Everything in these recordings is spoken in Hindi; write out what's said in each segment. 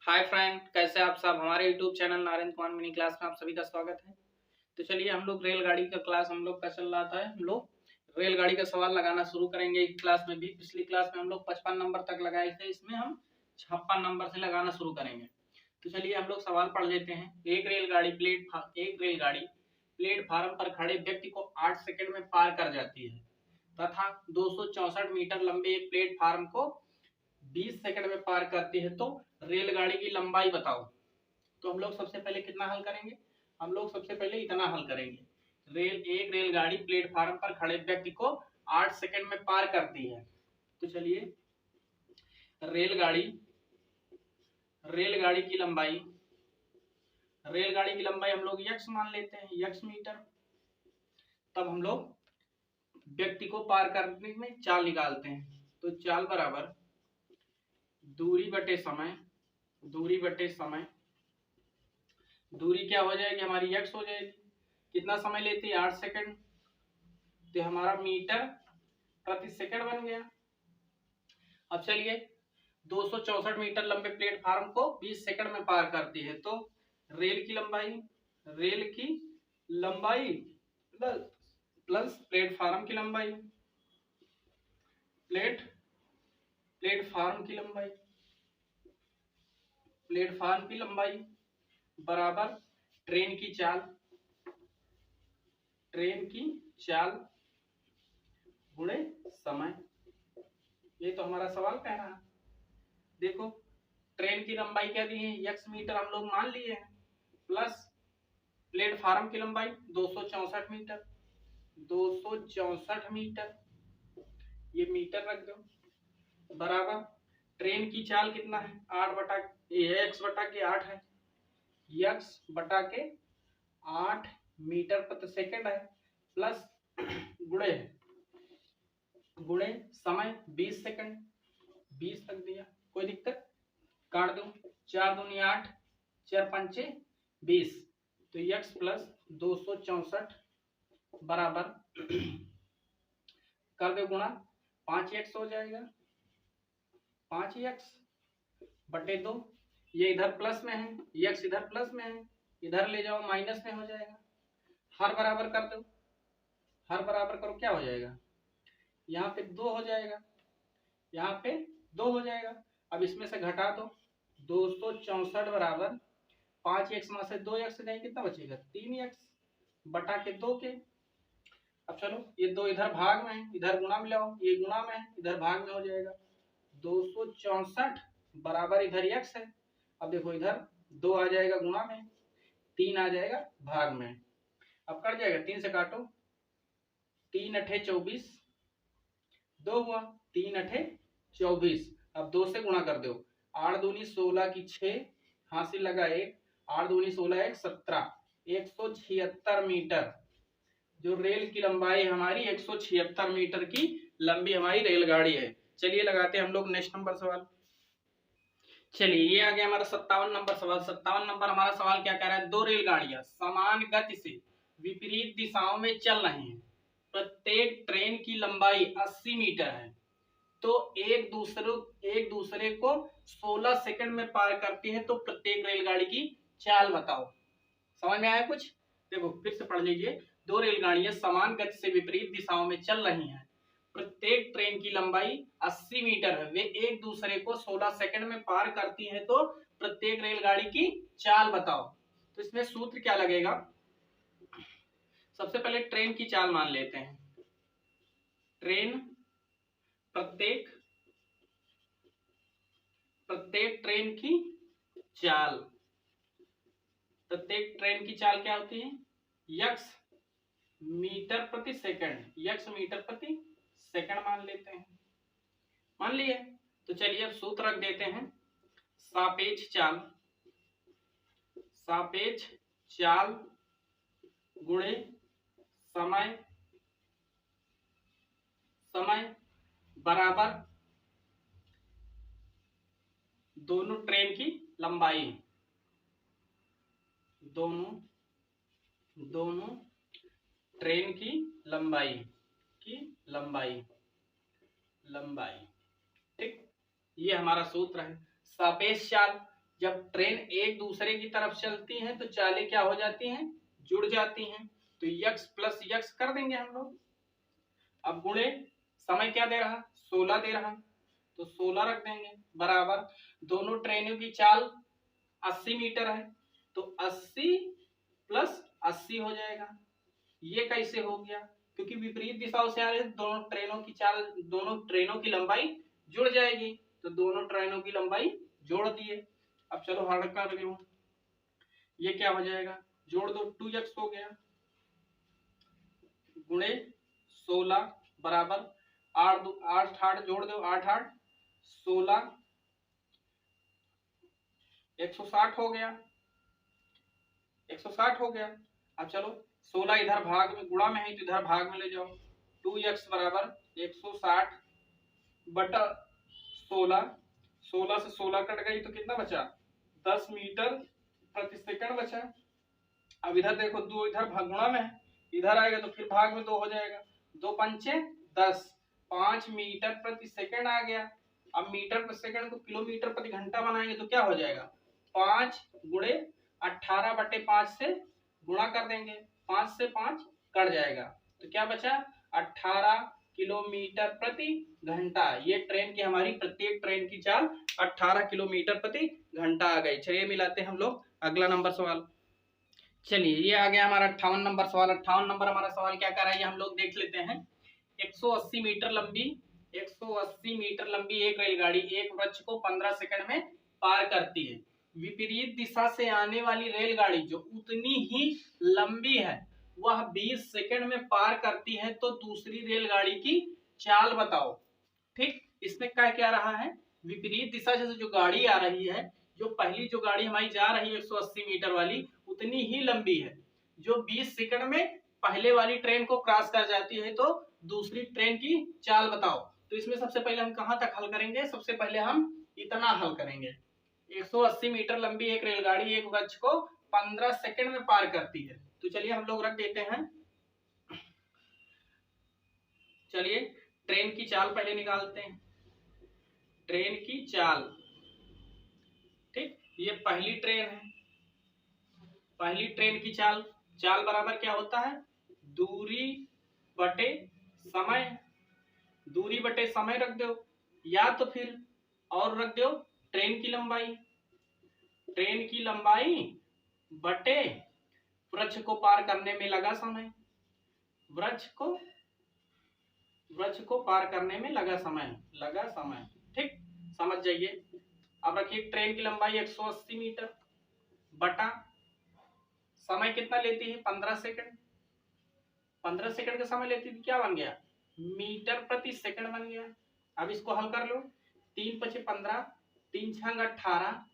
हाय फ्रेंड, कैसे आप सब। हमारे YouTube channel Narayan Kumar mini class में आप सभी का स्वागत है। तो चलिए हम लोग रेलगाड़ी का क्लास हम लोग का चल रहा था। हम लोग रेलगाड़ी का सवाल लगाना शुरू करेंगे इस क्लास में भी। पिछली क्लास में हम लोग 55 नंबर तक लगाए थे, इसमें हम 56 नंबर से लगाना शुरू करेंगे। तो चलिए हम लोग सवाल पढ़ लेते हैं। एक रेलगाड़ी प्लेटफार्म पर खड़े व्यक्ति को 8 सेकंड में पार कर जाती है तथा 264 मीटर लंबे एक प्लेटफार्म को 20 सेकंड में पार करती है, तो रेलगाड़ी की लंबाई बताओ। तो हम लोग सबसे पहले कितना हल करेंगे? हम लोग सबसे पहले इतना हल करेंगे। एक रेलगाड़ी प्लेटफार्म पर खड़े व्यक्ति को 8 सेकंड में पार करती है। तो चलिए रेलगाड़ी रेलगाड़ी की लंबाई हम लोग यक्स मान लेते हैं, यक्स मीटर। तब हम लोग व्यक्ति को पार करने में चाल निकालते हैं। तो चाल बराबर दूरी बटे समय। दूरी क्या हो जाएगी हमारी? यक्स हो जाएगी। कितना समय लेती है? 8 सेकंड। तो हमारा मीटर प्रति सेकंड बन गया। अब चलिए 264 मीटर लंबे प्लेटफार्म को 20 सेकंड में पार करती है, तो रेल की लंबाई प्लस प्लेटफार्म की लंबाई, प्लेटफार्म की लंबाई बराबर ट्रेन की चाल गुणे समय। ये तो हमारा सवाल कह रहा है। देखो ट्रेन की लंबाई क्या दी है? यक्स मीटर हम लोग मान लिए हैं, प्लस प्लेटफार्म की लंबाई 264 मीटर, ये मीटर रख दो, बराबर ट्रेन की चाल कितना है? 8 बटा एक्स बटा के 8 है, यक्स बटा के 8 मीटर प्रति सेकंड है, प्लस गुणे समय 20 सेकंड, 20 रख दिया। कोई दिक्कत? काट दो। 4 दूनी 8, 4 पंचे 20। तो यक्स प्लस 264 बराबर कर दो गुणा 5 यक्स हो जाएगा। 5 यक्स बटे 2। ये इधर प्लस में है, यक्स इधर प्लस में है, इधर ले जाओ माइनस में हो जाएगा। हर बराबर कर दो। हर बराबर करो, क्या हो जाएगा? यहाँ पे 2 हो जाएगा, यहाँ पे 2 हो जाएगा। अब इसमें से घटा दो। 264 बराबर 5 एक्स में से 2 एक्स जाए, कितना बचेगा? 3 एक्स बटा के 2 के। अब चलो ये 2 इधर भाग में है, इधर गुणा में लाओ, ये गुणा में है, इधर भाग में हो जाएगा। 264 बराबर इधर एक्स है। अब देखो इधर 2 आ जाएगा गुणा में, 3 आ जाएगा भाग में। अब कट जाएगा, 3 से काटो, 3 अठे 24, 2 हुआ, 3 अठे 24। अब 2 से गुणा कर दो। 8 दूनी 16 की 6, हासिल लगा 1, 8 दूनी 16 1 17, 176 मीटर जो रेल की लंबाई हमारी 176 मीटर की लंबी हमारी रेलगाड़ी है। चलिए लगाते हैं हम लोग नेक्स्ट नंबर सवाल। चलिए ये आ गया हमारा 57 नंबर सवाल। 57 नंबर हमारा सवाल क्या कह रहा है? दो रेलगाड़ियां समान गति से विपरीत दिशाओं में चल रही हैं, प्रत्येक ट्रेन की लंबाई 80 मीटर है, तो एक दूसरे को 16 सेकंड में पार करती है, तो प्रत्येक रेलगाड़ी की चाल बताओ। समझ में आया कुछ? देखो फिर से पढ़ लीजिए। दो रेलगाड़ियां समान गति से विपरीत दिशाओं में चल रही हैं, प्रत्येक ट्रेन की लंबाई 80 मीटर है, वे एक दूसरे को 16 सेकंड में पार करती हैं, तो प्रत्येक रेलगाड़ी की चाल बताओ। तो इसमें सूत्र क्या लगेगा? सबसे पहले ट्रेन की चाल मान लेते हैं। प्रत्येक ट्रेन की चाल क्या होती है? यक्स मीटर प्रति सेकंड मान लेते हैं। मान लिए? तो चलिए अब सूत्र रख देते हैं। सापेक्ष चाल गुणे समय बराबर दोनों ट्रेन की लंबाई, दोनों ट्रेन की लंबाई ठीक, ये हमारा सूत्र है। सापेक्ष चाल जब ट्रेन एक दूसरे की तरफ चलती है तो चालें क्या हो जाती हैं, जुड़ जाती हैं। तो यक्स प्लस यक्स कर देंगे हम लोग। अब गुणे समय क्या दे रहा, 16 दे रहा, तो 16 रख देंगे बराबर, दोनों ट्रेनों की चाल 80 मीटर है, तो 80 प्लस 80 हो जाएगा। ये कैसे हो गया, क्योंकि विपरीत दिशाओं से आ रहे दोनों ट्रेनों की चाल, दोनों ट्रेनों की लंबाई जुड़ जाएगी, तो दोनों ट्रेनों की लंबाई जोड़ दिए। अब चलो हल कर लो, ये क्या हो जाएगा, जोड़ दो, 2x हो गया गुणे 16 बराबर 8 8 8 जोड़ दो, 8 8 16 160 हो गया, 160 हो गया। अब चलो 16 इधर भाग में गुणा में है तो इधर भाग में ले जाओ, 2x बराबर 160 बटा 16, 16 से 16 कट गई तो कितना बचा, 10 मीटर प्रति सेकंड बचा। अब इधर देखो 2 इधर गुणा में है, इधर आएगा तो फिर भाग में 2 हो जाएगा, 2 पंचे 10, 5 मीटर प्रति सेकंड आ गया। अब मीटर प्रति सेकंड को किलोमीटर प्रति घंटा बनाएंगे तो क्या हो जाएगा, 5 गुणे 18 बटे 5 से गुणा कर देंगे, 5 से 5 कट जाएगा, तो क्या बचा 18 किलोमीटर प्रति घंटा। ये ट्रेन की हमारी प्रत्येक ट्रेन की चाल 18 किलोमीटर प्रति घंटा आ गई। चलिए मिलाते हैं हम लोग अगला नंबर सवाल। चलिए ये आ गया हमारा 58 नंबर सवाल। 58 नंबर हमारा सवाल क्या कर रहा है ये हम लोग देख लेते हैं। 180 मीटर लंबी 180 मीटर लंबी एक रेलगाड़ी एक वृक्ष को 15 सेकंड में पार करती है। विपरीत दिशा से आने वाली रेलगाड़ी जो उतनी ही लंबी है वह 20 सेकंड में पार करती है, तो दूसरी रेलगाड़ी की चाल बताओ। ठीक, इसमें क्या रहा है, विपरीत दिशा से जो गाड़ी आ रही है, जो पहली जो गाड़ी हमारी जा रही है 180 मीटर वाली उतनी ही लंबी है, जो 20 सेकंड में पहले वाली ट्रेन को क्रॉस कर जाती है, तो दूसरी ट्रेन की चाल बताओ। तो इसमें सबसे पहले हम कहां तक हल करेंगे, सबसे पहले हम इतना हल करेंगे, 180 मीटर लंबी एक रेलगाड़ी एक वृक्ष को 15 सेकंड में पार करती है। तो चलिए हम लोग रख देते हैं, चलिए ट्रेन की चाल पहले निकालते हैं, ट्रेन की चाल। ठीक, ये पहली ट्रेन है, पहली ट्रेन की चाल, चाल बराबर क्या होता है, दूरी बटे समय, दूरी बटे समय रख दो, या तो फिर और रख दो ट्रेन की लंबाई, ट्रेन की लंबाई बटे वृक्ष को पार करने में लगा समय, वृक्ष को पार करने में लगा समय, ठीक, समझ जाइए। अब रखिए ट्रेन की लंबाई 180 मीटर बटा समय कितना लेती है, 15 सेकंड, 15 सेकंड का समय लेती थी, क्या बन गया, मीटर प्रति सेकंड बन गया। अब इसको हल कर लो, 3 पचे 15, 3 छंग 18,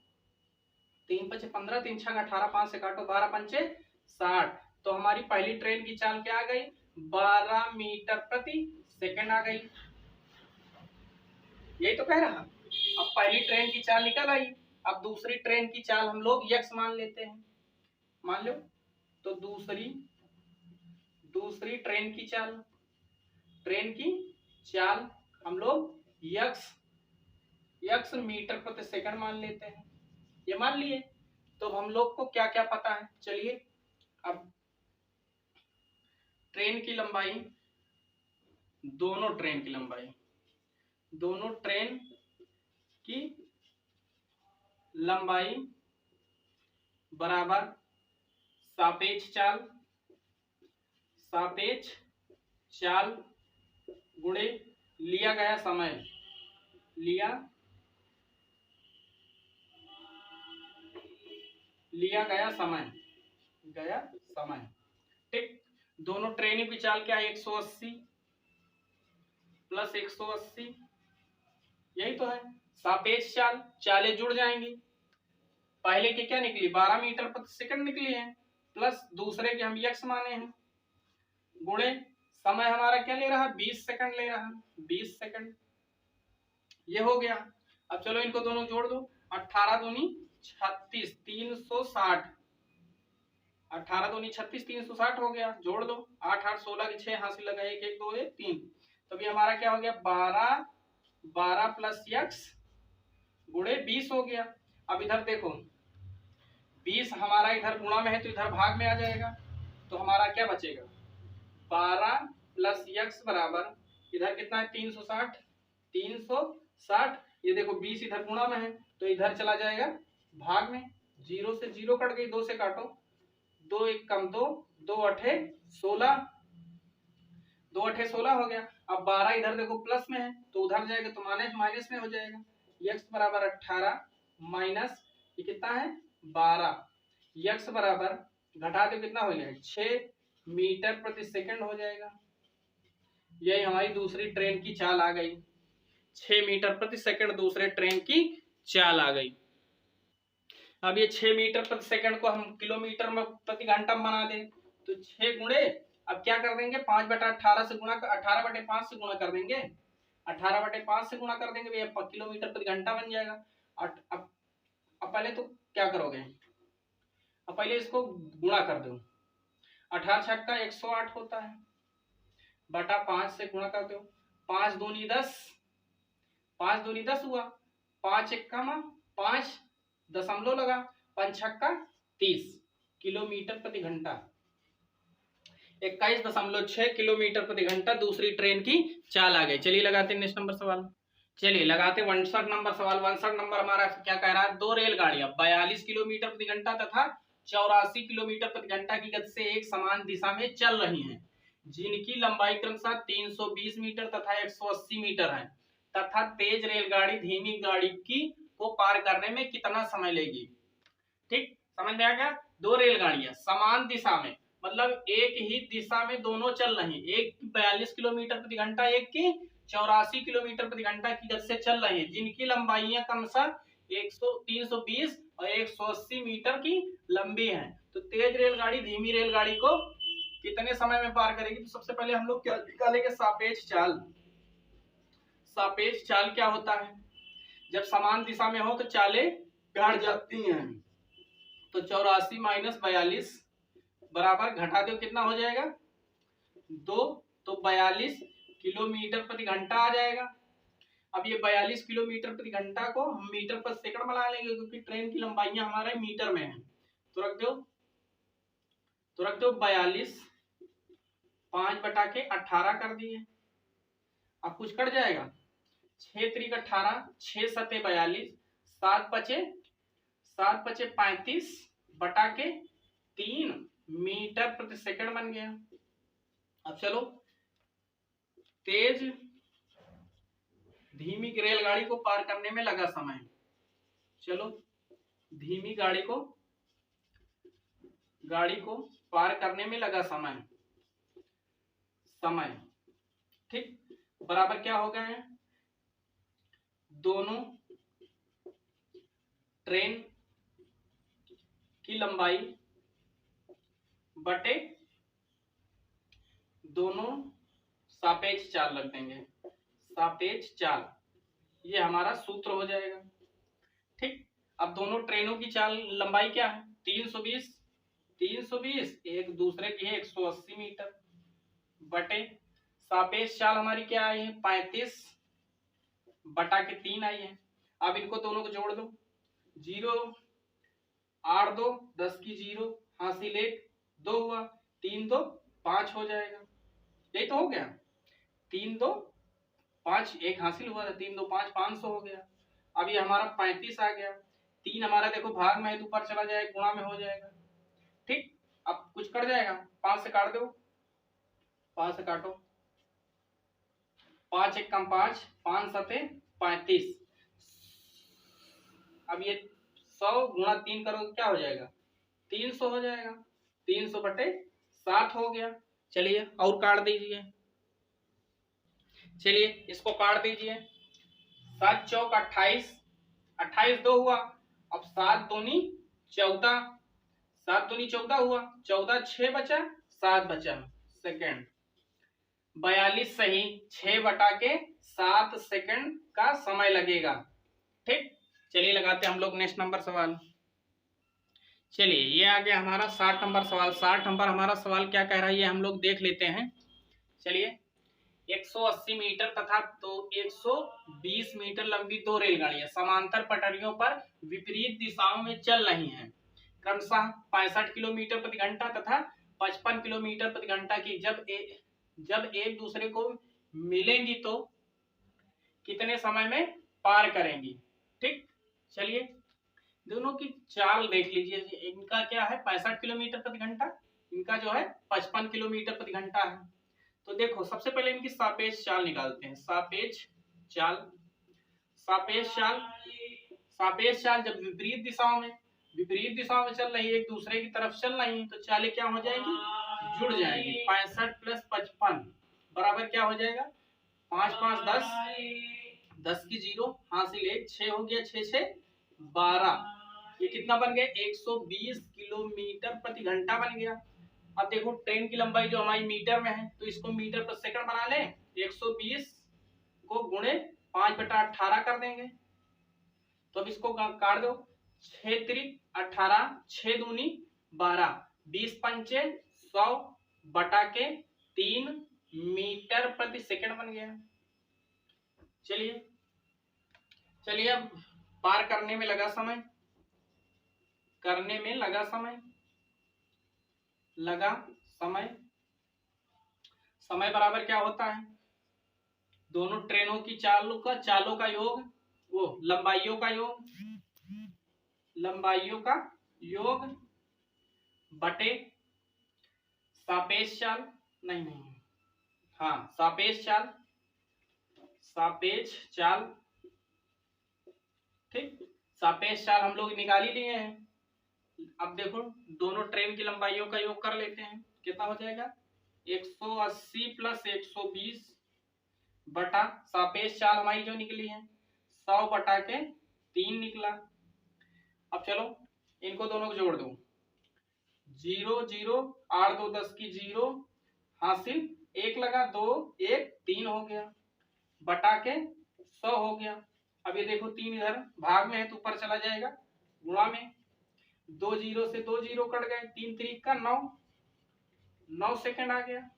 3 पचे 15, 3 छंग 18, 5 से काटो 12 पंचे 60, तो हमारी पहली ट्रेन की चाल क्या आ गई, 12 मीटर प्रति सेकंड आ गई। यही तो कह रहा, अब पहली ट्रेन की चाल निकल आई, अब दूसरी ट्रेन की चाल हम लोग यक्स मान लेते हैं, मान लो, तो दूसरी ट्रेन की चाल हम लोग यक्स मीटर प्रति सेकंड मान लेते हैं, ये मान लिए। तो हम लोग को क्या क्या पता है, चलिए अब ट्रेन की लंबाई, दोनों ट्रेन की लंबाई बराबर सापेक्ष चाल गुणे लिया गया समय, ठीक। दोनों ट्रेनों की चाल क्या है, 180 प्लस 180, यही तो है सापेक्ष चाल, चालें जुड़ जाएंगी, पहले की क्या निकली 12 मीटर प्रति सेकंड निकली है, प्लस दूसरे के हम यक्स माने हैं, गुणे समय हमारा क्या ले रहा है, 20 सेकंड ले रहा है, 20 सेकंड, ये हो गया। अब चलो इनको दोनों जोड़ दो, 18 दूनी 36, 360, 18 दूनी 36, 360 हो गया, जोड़ दो, 8 8 16 की 6 हासिल लगा, 1 1 2 1 3, तो भी हमारा क्या हो गया, 12 प्लस यक्स गुणे 20 हो गया। अब इधर देखो 20 हमारा इधर गुणा में है तो इधर भाग में आ जाएगा, तो हमारा क्या बचेगा 12 प्लस x बराबर इधर कितना है 360, 360। ये देखो 20 इधर गुणा में है तो इधर चला जाएगा भाग में, 0 से 0 कट गई, 2 से काटो, 2 1 कम 2, 2 अठे 16, 2 अठे 16 हो गया। अब 12 इधर देखो प्लस में है तो उधर जाएगा तो माइनस में हो जाएगा, x बराबर 18 माइनस ये कितना है 12, x बराबर घटा दो कितना हो जाएगा 6 मीटर प्रति सेकंड हो जाएगा। यही हमारी दूसरी ट्रेन की चाल आ गई, 6 मीटर प्रति सेकंड दूसरे ट्रेन की चाल आ गई। अब ये 6 मीटर प्रति सेकंड को हम किलोमीटर में प्रति घंटा बना दें तो 6 गुणे अब क्या कर देंगे 5/18 से गुणा 18/5 से गुणा कर देंगे, 18/5 से गुणा कर देंगे भैया किलोमीटर प्रति घंटा बन जाएगा। अब पहले तो क्या करोगे, अब पहले इसको गुणा कर दो, 18 छक्का 108 होता है बटा 5 से गुणा कर दो, 5 दूनी 10, 5 दूनी 10 हुआ, 5 एक्का 5 दशमलव लगा, 5 छक्का 30 किलोमीटर प्रति घंटा, 21.6 किलोमीटर प्रति घंटा दूसरी ट्रेन की चाल आ गई। चलिए लगाते हैं नेक्स्ट नंबर सवाल। चलिए लगाते 59 नंबर सवाल। 59 नंबर हमारा क्या कह रहा है, दो रेलगाड़ियां 42 किलोमीटर प्रति घंटा तथा 84 किलोमीटर प्रति घंटा की गति से एक समान दिशा में चल रही हैं, जिनकी लंबाई क्रमशः 320 मीटर तथा 180 मीटर है, तथा तेज रेलगाड़ी धीमी गाड़ी की को पार करने में कितना समय लेगी। ठीक, समझ में आ गया। दो रेलगाड़ियां समान दिशा में, मतलब एक ही दिशा में दोनों चल रही, एक 42 किलोमीटर प्रति घंटा, एक की 84 किलोमीटर प्रति घंटा की गति से चल रही है, जिनकी लंबाइयां क्रमशः 320 और 180 मीटर की लंबी है। तो तेज रेलगाड़ी धीमी रेलगाड़ी को कितने समय में पार करेगी। तो सबसे पहले हम लोग क्या निकालेंगे, सापेक्ष चाल। सापेक्ष चाल क्या होता है, जब समान दिशा में हो तो चालें घट जाती हैं। तो 84 माइनस 42 बराबर घटा दो कितना हो जाएगा 2, तो 42 किलोमीटर प्रति घंटा आ जाएगा। अब ये 42 किलोमीटर प्रति घंटा को हम मीटर पर सेकंड बना लेंगे, क्योंकि ट्रेन की लंबाइयां हमारे मीटर में है। तो रख दो 42 5/18 कर दिए। अब कुछ कट जाएगा, 6 3 18, 6 7 42, 7 5 35 बटा के 3 मीटर प्रति सेकंड बन गया। अब चलो तेज धीमी रेलगाड़ी को पार करने में लगा समय, चलो धीमी गाड़ी को पार करने में लगा समय ठीक, बराबर क्या हो गए हैं, दोनों ट्रेन की लंबाई बटे दोनों सापेक्ष चाल रख देंगे, सापेक्ष चाल, ये हमारा सूत्र हो जाएगा। ठीक, अब दोनों ट्रेनों की चाल लंबाई क्या है 320, एक दूसरे की है 180 मीटर, बटे सापेक्ष चाल हमारी क्या आई है 35 बटा के 3 आई है। अब इनको दोनों को जोड़ दो, 0 8 2 10 की 0 हासिल 1 2 हुआ, 3 2 5 हो जाएगा। यही तो हो गया, 3 2 5 1 हासिल हुआ था, 3 2 5 500 हो गया। अब ये हमारा 35 आ गया, 3 हमारा देखो भाग में है तो ऊपर चला जाएगा, गुणा में हो जाएगा। ठीक, अब कुछ कट जाएगा, 5 से काट दो, 5 से काटो, 5 1 कम 5, 5 7 35। अब ये 100 गुणा 3 करोगे क्या हो जाएगा 300 हो जाएगा, 300 बटे 7 हो गया। चलिए और काट दीजिए, चलिए इसको काट दीजिए, 7 चौक 28, 28 2 हुआ, अब 7 दूनी 14, 7 दूनी 14 हुआ, 14 6 बचा 7 बचा सेकंड, 42 सही 6 बटा के 7 सेकंड का समय लगेगा। ठीक, चलिए लगाते हैं हम लोग नेक्स्ट नंबर सवाल। चलिए ये आ गया हमारा 60 नंबर सवाल। 60 नंबर हमारा सवाल क्या कह रहा है ये हम लोग देख लेते हैं। चलिए 180 मीटर तथा तो 120 मीटर लंबी दो रेलगाड़ियां समांतर पटरियों पर विपरीत दिशाओं में चल रही हैं, क्रमशः 65 किलोमीटर प्रति घंटा तथा 55 किलोमीटर प्रति घंटा की। जब एक दूसरे को मिलेंगी तो कितने समय में पार करेंगी। ठीक, चलिए दोनों की चाल देख लीजिए। इनका क्या है 65 किलोमीटर प्रति घंटा, इनका जो है 55 किलोमीटर प्रति घंटा है। तो देखो सबसे पहले इनकी सापेक्ष चाल निकालते हैं। सापेक्ष चाल जब विपरीत दिशाओं में चल रही है, एक दूसरे की तरफ चल रही है, तो चालें क्या हो जाएगी, जुड़ जाएंगी। 65 प्लस 55 बराबर क्या हो जाएगा, 5 5 10, 10 की 0 हासिल 1, 6 हो गया, 6 6 12। ये कितना बन गया, 120 किलोमीटर प्रति घंटा बन गया। अब देखो ट्रेन की लंबाई जो हमारी मीटर में है, तो इसको मीटर पर सेकंड बना लें। 120 को गुणे 5/18 कर देंगे, तो अब इसको काट दो। 6 त्रिक 18, 6 दूनी 12, 20 पंचे 100 बटा के 3 मीटर प्रति सेकंड बन गया। चलिए अब पार करने में लगा समय बराबर क्या होता है, दोनों ट्रेनों की चालों का योग, वो लंबाइयों का योग बटे सापेक्ष चाल, सापेक्ष चाल। ठीक, सापेक्ष चाल हम लोग निकाल ही लिए हैं। अब देखो दोनों ट्रेन की लंबाइयों का योग कर लेते हैं, कितना हो जाएगा, 180 प्लस 120 बटा सापेक्ष चाल हमारी जो निकली है 100 बटा के 3 निकला। अब चलो इनको दोनों को जोड़ दो, 0 0 8 2 10 की 0 हासिल 1 लगा 2 1 3 हो गया बटा के 100 हो गया। अब ये देखो 3 इधर भाग में है तो ऊपर चला जाएगा, गुणा में 2 0 से 2 0 कट गए, 3 3 का 9 सेकंड आ गया।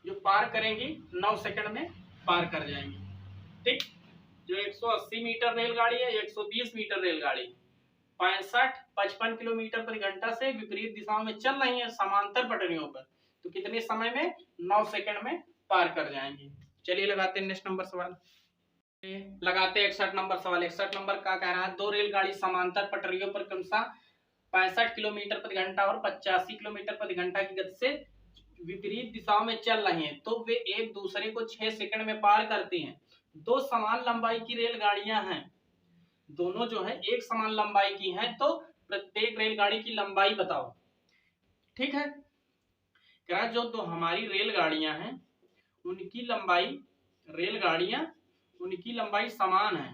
जो पार करेंगी 9 सेकंड में पार कर जाएंगी। ठीक, जो 180 मीटर रेलगाड़ी है, 120 मीटर रेलगाड़ी 65 55 किलोमीटर प्रति घंटा से विपरीत दिशाओं में चल रही है समांतर पटरियों पर, तो कितने समय में, 9 सेकंड में पार कर जाएंगे। चलिए लगाते हैं नेक्स्ट नंबर सवाल, लगाते 61 नंबर सवाल। 61 नंबर का कह रहा है, दो रेलगाड़ी समांतर पटरियों पर क्रमशः 65 किलोमीटर प्रति घंटा और 85 किलोमीटर प्रति घंटा की गति से विपरीत दिशाओं में चल रही हैं, तो वे एक दूसरे को 6 सेकंड में पार करती हैं। दो समान लंबाई की रेलगाड़ियां हैं, दोनों जो है एक समान लंबाई की हैं, तो प्रत्येक रेलगाड़ी की लंबाई बताओ। ठीक है, क्या जो दो हमारी रेलगाड़ियां हैं उनकी लंबाई समान है,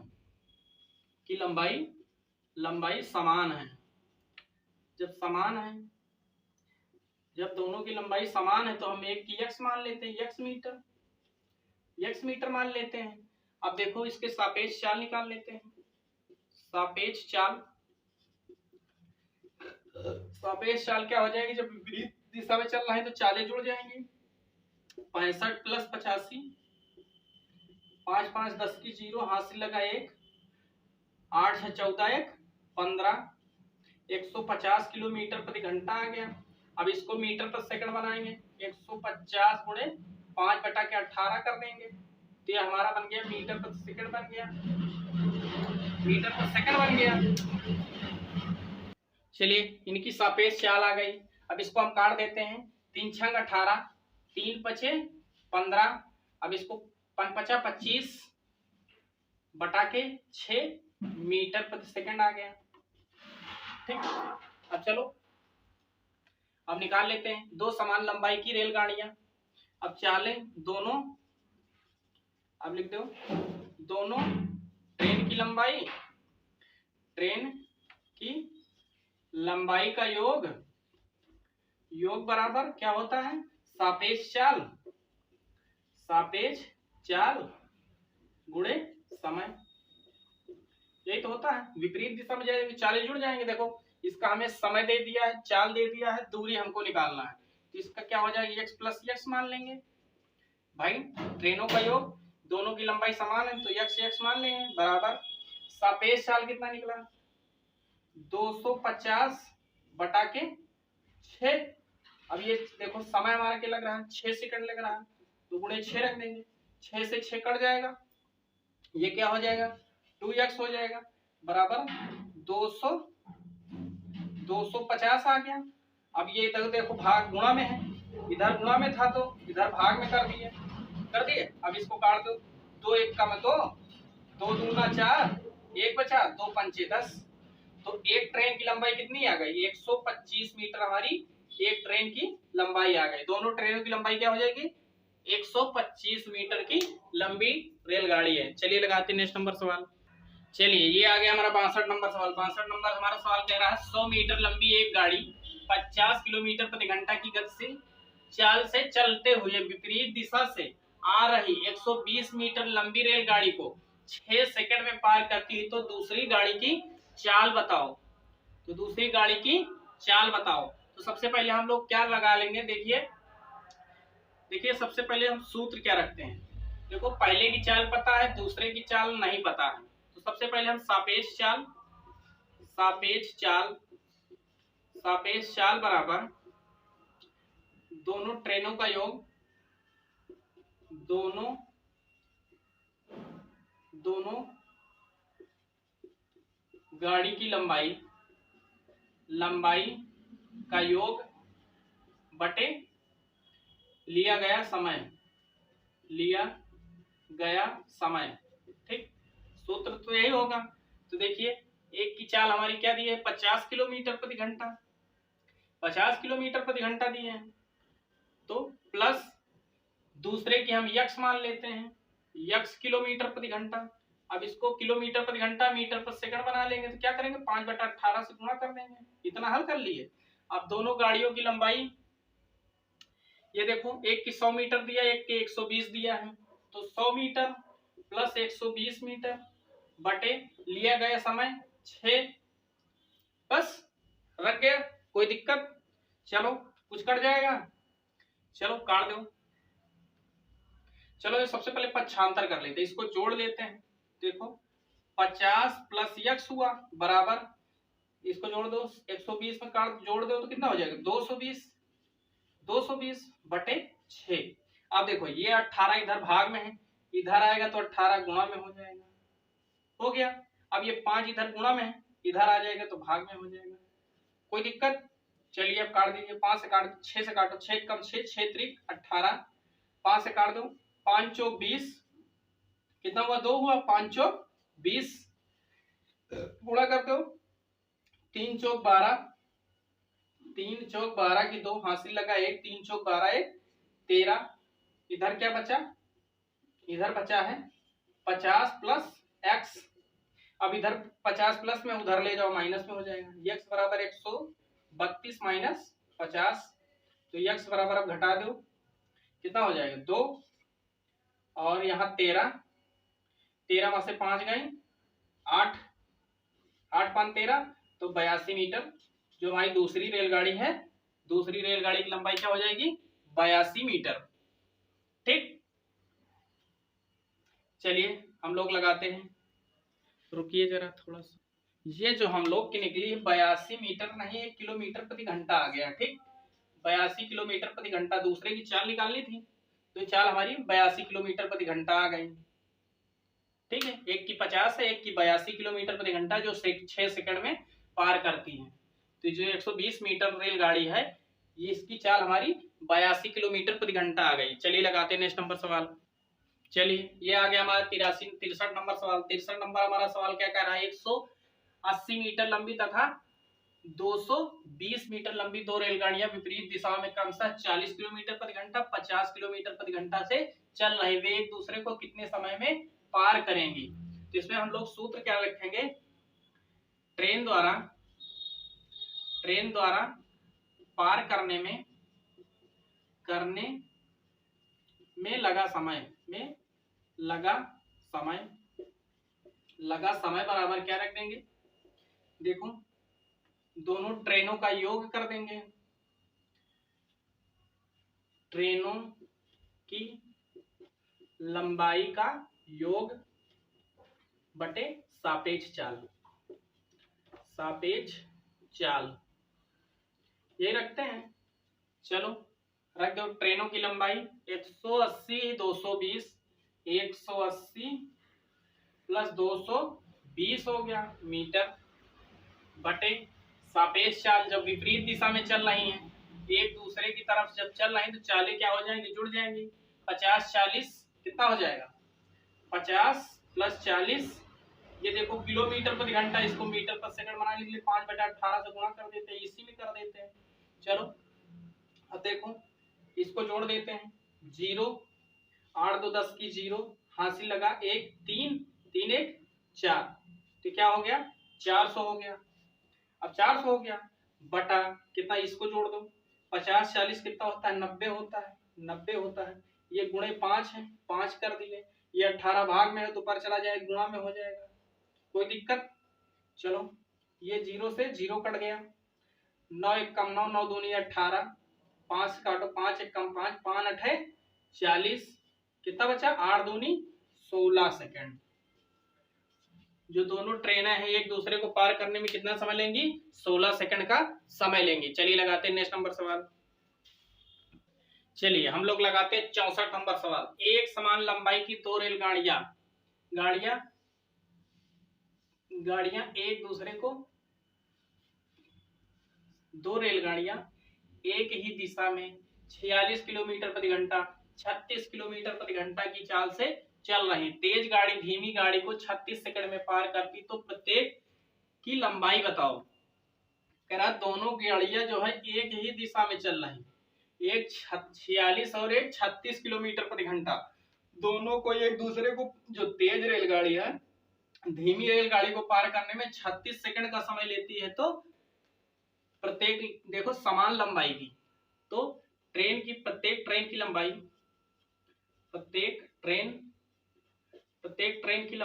की लंबाई समान है। जब दोनों की लंबाई समान है तो हम एक की x मान लेते हैं, x मीटर मान लेते हैं। अब देखो इसके सापेक्ष चाल निकाल लेते हैं। सापेक्ष चाल क्या हो जाएगी, जब विपरीत दिशा में चल रहा है तो चालें जुड़ जाएंगी। 65 प्लस 85, 5 5 10 की 0 हासिल लगा 1, 8 6 14 1 15, 150 किलोमीटर प्रति घंटा आ गया। अब इसको मीटर पर सेकंड बनाएंगे, 150 गुणे 5/18 कर देंगे, तो ये हमारा बन गया मीटर पर सेकंड बन गया। चलिए इनकी सापेक्ष चाल आ गई। अब इसको हम काट देते हैं, 3 छंग 18, 3 पचे 15, अब इसको 5 पचा 25 बटा के 6 मीटर प्रति सेकंड आ गया। ठीक, अब चलो अब निकाल लेते हैं दो समान लंबाई की रेलगाड़ियां। अब चालें दोनों, अब लिख दो, दोनों ट्रेन की लंबाई का योग बराबर क्या होता है, सापेक्ष चाल गुणे समय। यही तो होता है, विपरीत दिशा में जाएंगे चालें जुड़ जाएंगे। देखो इसका हमें समय दे दिया है, चाल दे दिया है, दूरी हमको निकालना है, तो इसका क्या हो जाएगा, x प्लस x मान लेंगे। भाई ट्रेनों का योग, दोनों की लंबाई समान है तो यक्स यक्स मान लेंगे, बराबर सापेक्ष चाल कितना निकला 250 बटा के 6। अब ये देखो समय हमारा क्या लग रहा है 6 सेकंड लग रहा है, तो गुणे 6 रख देंगे, 6 से 6 कट जाएगा, ये क्या हो जाएगा 2x हो जाएगा, बराबर 200 250 आ गया। अब ये इधर देखो भाग गुणा में है, इधर गुणा में था तो इधर भाग में कर दिए। अब इसको काट दो, 2 1 का 2, 2 दूना 4, 1 बचा, 2 पंचे 10। तो एक ट्रेन की लंबाई कितनी आ गई 125 मीटर हमारी एक ट्रेन की लंबाई आ गई। दोनों ट्रेनों की लंबाई क्या हो जाएगी 125 मीटर की लंबी रेलगाड़ी है। चलिए लगाते हैं नेक्स्ट नंबर सवाल। चलिए ये आ गया हमारा 62 नंबर सवाल। 62 नंबर हमारा सवाल कह रहा है 100 मीटर लंबी एक गाड़ी 50 किलोमीटर प्रति घंटा की गति से चाल से चलते हुए विपरीत दिशा से आ रही 120 मीटर लंबी रेलगाड़ी को 6 सेकंड में पार करती है, तो दूसरी गाड़ी की चाल बताओ। तो दूसरी गाड़ी की चाल बताओ। तो सबसे पहले हम लोग क्या लगा लेंगे, देखिए सबसे पहले हम सूत्र क्या रखते हैं। देखो पहले की चाल पता है, दूसरे की चाल नहीं पता है, तो सबसे पहले हम सापेक्ष चाल बराबर दोनों ट्रेनों का योग, दोनों गाड़ी की लंबाई का योग बटे लिया गया समय। ठीक, सूत्र तो यही होगा। तो देखिए एक की चाल हमारी क्या दी है 50 किलोमीटर प्रति घंटा, 50 किलोमीटर प्रति घंटा दी है, तो प्लस दूसरे की हम यक्स मान लेते हैं, यक्स किलोमीटर प्रति घंटा। अब इसको किलोमीटर प्रति घंटा मीटर प्रति सेकंड बना लेंगे, तो क्या करेंगे 5/18 से गुणा कर देंगे। इतना हल कर लिए। अब दोनों गाड़ियों की लंबाई ये देखो, एक की 100 मीटर दिया, एक की 120 दिया है, तो 100 मीटर प्लस 120 मीटर बटे लिया गया समय 6, बस रख गया, कोई दिक्कत। चलो कुछ कट जाएगा, चलो काट दो। चलो ये सबसे पहले पक्षांतर कर लेते हैं, इसको जोड़ लेते हैं। देखो 50 प्लस यक्स हुआ बराबर, इसको जोड़ दो 120 में काट जोड़ दो तो कितना हो जाएगा 220 बटे 6। अब देखो ये 18 इधर भाग में है, इधर आएगा तो 18 गुणा में हो जाएगा, हो गया। अब ये 5 इधर गुणा में है, इधर आ जाएगा तो भाग में हो जाएगा, कोई दिक्कत। चलिए अब काट दीजिए, 5 से काट 6 से काटो, 6 कम 6 6 त्रिक 18, 5 से काट दो, 5 चौक 20, कितना हुआ 2 हुआ, 5 चौक 20 गुणा कर दो, 3 चौक 12, 3 चौक 12 की 2 हासिल लगा 1, 3 चौक 12 1 13। इधर क्या बचा, इधर बचा है 50 प्लस एक्स। अब इधर 50 प्लस में उधर ले जाओ माइनस में हो जाएगा, x बराबर 132 माइनस 50, तो x बराबर अब घटा दो, कितना हो जाएगा 2, और यहाँ 13 में से 5 गए 8, 8 5 13, तो 82 मीटर जो हमारी दूसरी रेलगाड़ी है, दूसरी रेलगाड़ी की लंबाई क्या हो जाएगी 82 मीटर। ठीक, चलिए हम लोग लगाते हैं, रुकिए जरा थोड़ा सा। ये जो हम लोग की निकली है 82 मीटर नहीं 1 किलोमीटर प्रति घंटा आ गया। ठीक, 82 किलोमीटर प्रति घंटा, दूसरे की चाल निकालनी थी तो चाल हमारी 82 किलोमीटर प्रति घंटा आ गई। ठीक है, एक की 50 है, एक की 82 किलोमीटर प्रति घंटा, जो 6 सेकंड में पार करती है। तो जो 120 मीटर रेलगाड़ी है, ये इसकी चाल हमारी 82 किलोमीटर प्रति घंटा आ गई। चलिए लगाते हैं नेक्स्ट नंबर सवाल। चलिए ये आ गया हमारा 63 नंबर सवाल। 63 नंबर हमारा सवाल क्या कह रहा है 180 मीटर लंबी तथा 220 मीटर लंबी दो रेलगाड़ियां विपरीत दिशाओं में क्रमशः 40 किलोमीटर प्रति घंटा 50 किलोमीटर प्रति घंटा से चल रही, वे एक दूसरे को कितने समय में पार करेंगी। तो इसमें हम लोग सूत्र क्या रखेंगे, ट्रेन द्वारा पार करने में लगा समय बराबर क्या रख देंगे, देखो दोनों ट्रेनों का योग कर देंगे, ट्रेनों की लंबाई का योग बटे सापेक्ष चाल, सापेक्ष चाल ये रखते हैं। चलो रख दो। ट्रेनों की लंबाई 180 220, 180 प्लस 220 हो गया मीटर, बटे सापेक्ष चाल जब विपरीत दिशा में चल रही हैं, एक दूसरे की तरफ जब चल रही हैं तो चालें क्या हो जाएंगी, जुड़ जाएंगी। 50 40 कितना हो जाएगा, 50 प्लस 40, ये देखो किलोमीटर प्रति घंटा, इसको मीटर पर सेकंड बनाने के लिए 5/18 से गुणा कर देते हैं, इसी में कर देते हैं। चलो अब देखो इसको जोड़ देते हैं, 0 8 2 10 की 0, हासिल लगा 1 3 3 1 4, तो क्या हो गया 400 हो गया। अब 400 हो गया बटा कितना, इसको जोड़ दो, 50 40 कितना होता है, 90 होता है, 90 होता है। ये गुणे 5 है, 5 कर दिए, ये 18 भाग में है तो पर चला जाएगा, गुणा में हो जाएगा, कोई दिक्कत। चलो ये 0 से 0 कट गया, 9 1 कम 9, 9 दूनी 18, 5 काटो 5 1 कम 5, 5 8 40, कितना बचा 8 दूनी 16 सेकंड। जो दोनों ट्रेनें हैं एक दूसरे को पार करने में कितना समय लेंगी, 16 सेकंड का समय लेंगी। चलिए लगाते हैं नेक्स्ट नंबर सवाल। चलिए हम लोग लगाते हैं 64 नंबर सवाल। एक समान लंबाई की दो रेलगाड़ियां गाड़ियां एक दूसरे को, दो रेलगाड़ियां एक ही दिशा में 46 किलोमीटर प्रति घंटा 36 किलोमीटर प्रति घंटा की चाल से चल रही। तेज गाड़ी धीमी गाड़ी को 36 सेकंड में पार करती, तो प्रत्येक की लंबाई बताओ। कह रहा दोनों गाड़ियां जो है एक ही दिशा में चल रही, एक 46 और एक 36 किलोमीटर प्रति घंटा, दोनों को एक दूसरे को, जो तेज रेलगाड़ी है धीमी रेलगाड़ी को पार करने में 36 सेकंड का समय लेती है। तो प्रत्येक देखो समान लंबाई की, तो प्रत्येक ट्रेन की लंबाई, प्रत्येक ट्रेन की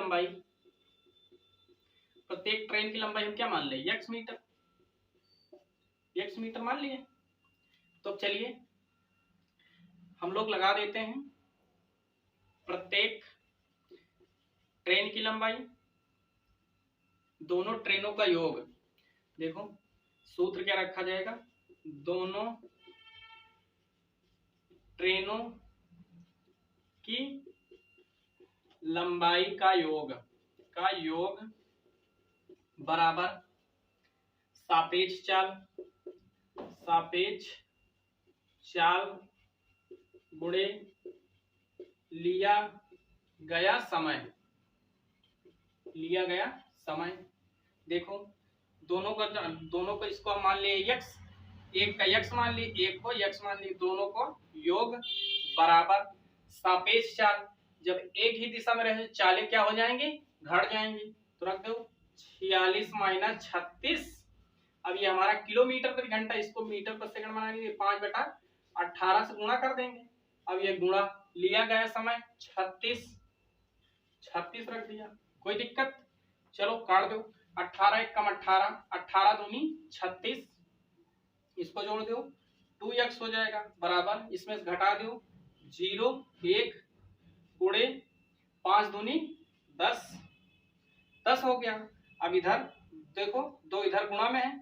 लंबाई हम क्या मान ले, x मीटर मान लिए। तो चलिए हम लोग लगा देते हैं प्रत्येक ट्रेन की लंबाई, दोनों ट्रेनों का योग। देखो सूत्र क्या रखा जाएगा, दोनों ट्रेनों की लंबाई का योग बराबर सापेक्ष चाल गुणे लिया गया समय। देखो दोनों को इसको हम मान लिए x, एक का x मान ली, एक को x मान ली, दोनों को योग बराबर सापेक्ष चाल। जब एक ही दिशा में रहे चालें क्या हो जाएंगी, घट जाएंगी। तो रख दो 46 माइनस 36, अब ये हमारा किलोमीटर प्रति घंटा, इसको मीटर पर सेकंड बनाएंगे, 5/18 से गुणा कर देंगे। अब ये गुणा लिया गया समय 36 रख दिया, कोई दिक्कत। चलो काट दो, 18 1 कम 18, 18 दूनी 36, इसको जोड़ दो 2x हो जाएगा बराबर, इसमें से घटा दो 0 1 गुणे 5 दूनी 10 हो गया। अब इधर देखो 2 इधर गुणा में है,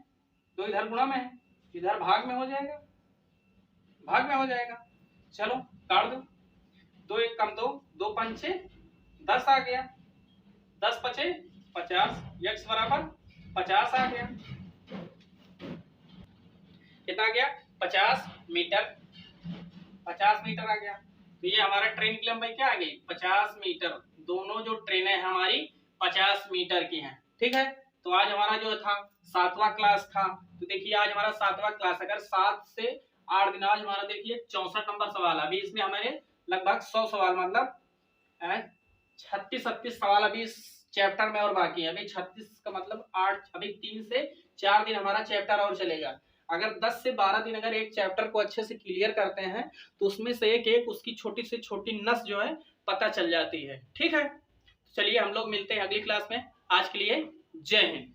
2 इधर गुणा में है, इधर भाग में हो जाएगा, चलो काट दो, 2 1 कम 2, 2 5 6 10 आ गया, 10 5 50, x बराबर 50 आ गया। कितना आ गया, 50 मीटर आ गया। तो ये हमारा ट्रेन की लंबाई क्या आ गई, 50 मीटर। दोनों जो ट्रेनें हैं हमारी 50 मीटर की हैं, ठीक है। तो आज हमारा जो था 7वां क्लास था। तो देखिए आज हमारा 7वां क्लास, अगर 7 से 8 दिन, आज हमारा देखिए 64 नंबर सवाल। अभी इसमें हमारे लगभग 100 सवाल, मतलब 36-37 सवाल अभी इस चैप्टर में और बाकी है। अभी 36 का मतलब 8, अभी 3 से 4 दिन हमारा चैप्टर और चलेगा। अगर 10 से 12 दिन अगर एक चैप्टर को अच्छे से क्लियर करते हैं तो उसमें से एक उसकी छोटी से छोटी नस जो है पता चल जाती है, ठीक है। चलिए हम लोग मिलते हैं अगली क्लास में। आज के लिए जय हिंद।